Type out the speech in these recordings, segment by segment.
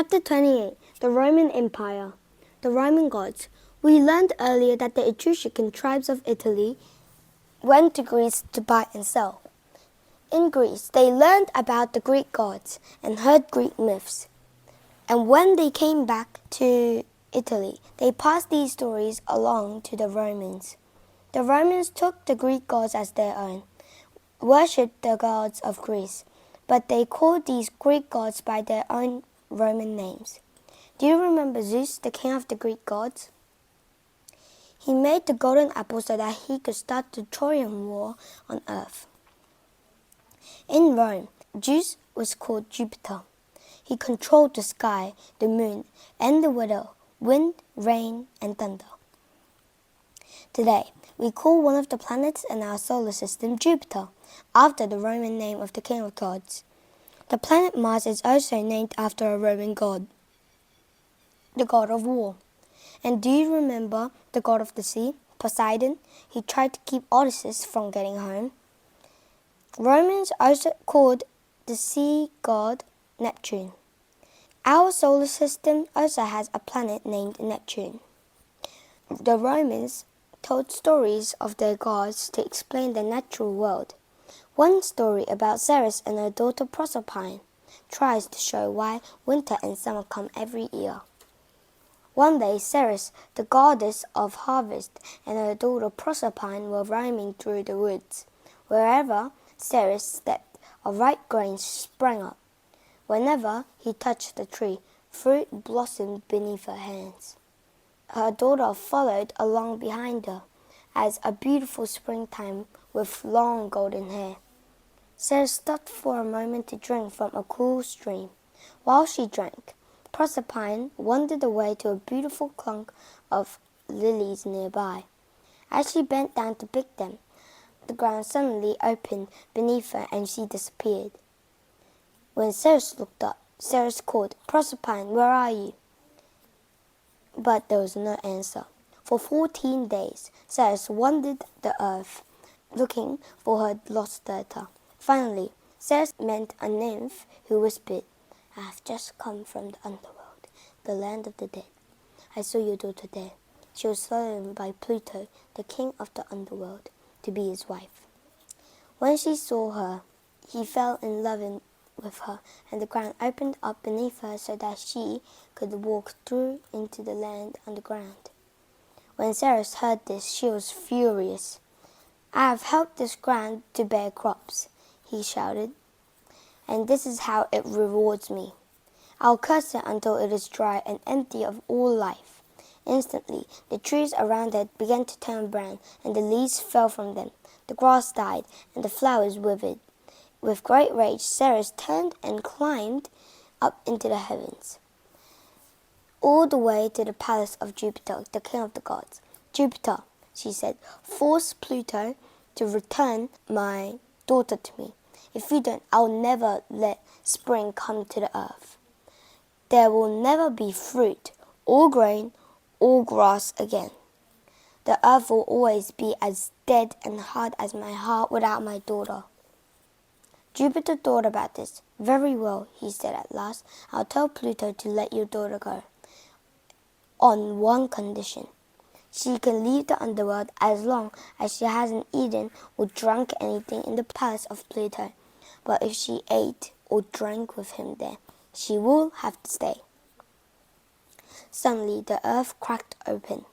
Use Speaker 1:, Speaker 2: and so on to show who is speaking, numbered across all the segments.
Speaker 1: Chapter 28. The Roman Empire. The Roman gods. We learned earlier that the Etruscan tribes of Italy went to Greece to buy and sell. In Greece, they learned about the Greek gods and heard Greek myths. And when they came back to Italy, they passed these stories along to the Romans. The Romans took the Greek gods as their own, worshipped the gods of Greece, but they called these Greek gods by their own Roman names. Do you remember Zeus, the king of the Greek gods? He made the golden apple so that he could start the Trojan War on earth. In Rome, Zeus was called Jupiter. He controlled the sky, the moon, and the weather, wind, rain, and thunder. Today, we call one of the planets in our solar system Jupiter, after the Roman name of the king of gods. The planet Mars is also named after a Roman god, the god of war. And do you remember the god of the sea, Poseidon? He tried to keep Odysseus from getting home. Romans also called the sea god Neptune. Our solar system also has a planet named Neptune. The Romans told stories of their gods to explain the natural world. One story about Ceres and her daughter Proserpine tries to show why winter and summer come every year. One day Ceres, the goddess of harvest, and her daughter Proserpine were roaming through the woods. Wherever Ceres stepped, a ripe grain sprang up. Whenever he touched the tree, fruit blossomed beneath her hands. Her daughter followed along behind her as a beautiful springtime with long golden hair. Ceres stopped for a moment to drink from a cool stream. While she drank, Proserpine wandered away to a beautiful clump of lilies nearby. As she bent down to pick them, the ground suddenly opened beneath her and she disappeared. When Ceres looked up, Ceres called, "Proserpine, where are you?" But there was no answer. For 14 days, Ceres wandered the earth, looking for her lost daughter. Finally, Ceres met a nymph who whispered, "I have just come from the underworld, the land of the dead. I saw your daughter there. She was chosen by Pluto, the king of the underworld, to be his wife." When she saw her, he fell in love with her, and the ground opened up beneath her so that she could walk through into the land underground. When Ceres heard this, she was furious. "I have helped this ground to bear crops," he shouted, "and this is how it rewards me. I'll curse it until it is dry and empty of all life." Instantly, the trees around it began to turn brown, and the leaves fell from them. The grass died, and the flowers withered. With great rage, Ceres turned and climbed up into the heavens, all the way to the palace of Jupiter, the king of the gods. "Jupiter," she said, "force Pluto to return my daughter to me. If you don't, I'll never let spring come to the earth. There will never be fruit, or grain, or grass again. The earth will always be as dead and hard as my heart without my daughter." Jupiter thought about this. "Very well," he said at last. "I'll tell Pluto to let your daughter go, on one condition. She can leave the underworld as long as she hasn't eaten or drunk anything in the palace of Pluto. But if she ate or drank with him there, she will have to stay." Suddenly the earth cracked open.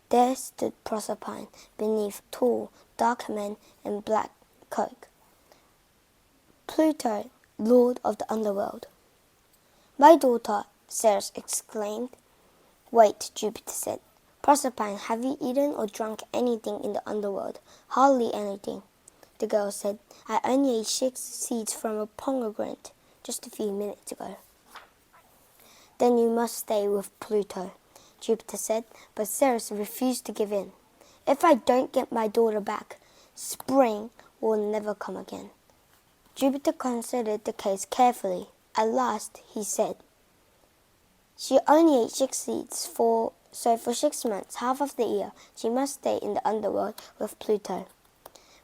Speaker 1: There stood Proserpine beneath tall, dark men in black cloak. "Pluto, lord of the underworld." "My daughter," Ceres exclaimed. "Wait," Jupiter said. "Proserpine, have you eaten or drunk anything in the underworld?" "Hardly anything," the girl said. "I only ate 6 seeds from a pomegranate just a few minutes ago." "Then you must stay with Pluto," Jupiter said, but Ceres refused to give in. "If I don't get my daughter back, spring will never come again." Jupiter considered the case carefully. At last he said, "She only ate 6 seeds, so for 6 months, half of the year, she must stay in the underworld with Pluto.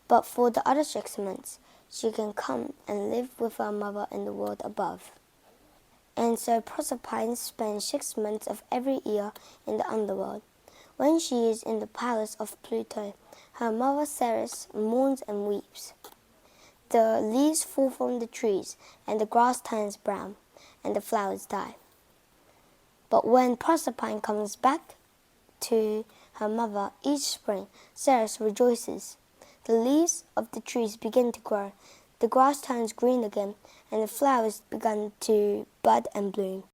Speaker 1: But for the other 6 months, she can come and live with her mother in the world above." And so Proserpine spends 6 months of every year in the underworld. When she is in the palace of Pluto, her mother Ceres mourns and weeps. The leaves fall from the trees, and the grass turns brown, and the flowers die. But when Proserpine comes back to her mother each spring, Ceres rejoices. The leaves of the trees begin to grow, the grass turns green again, and the flowers begin to bud and bloom.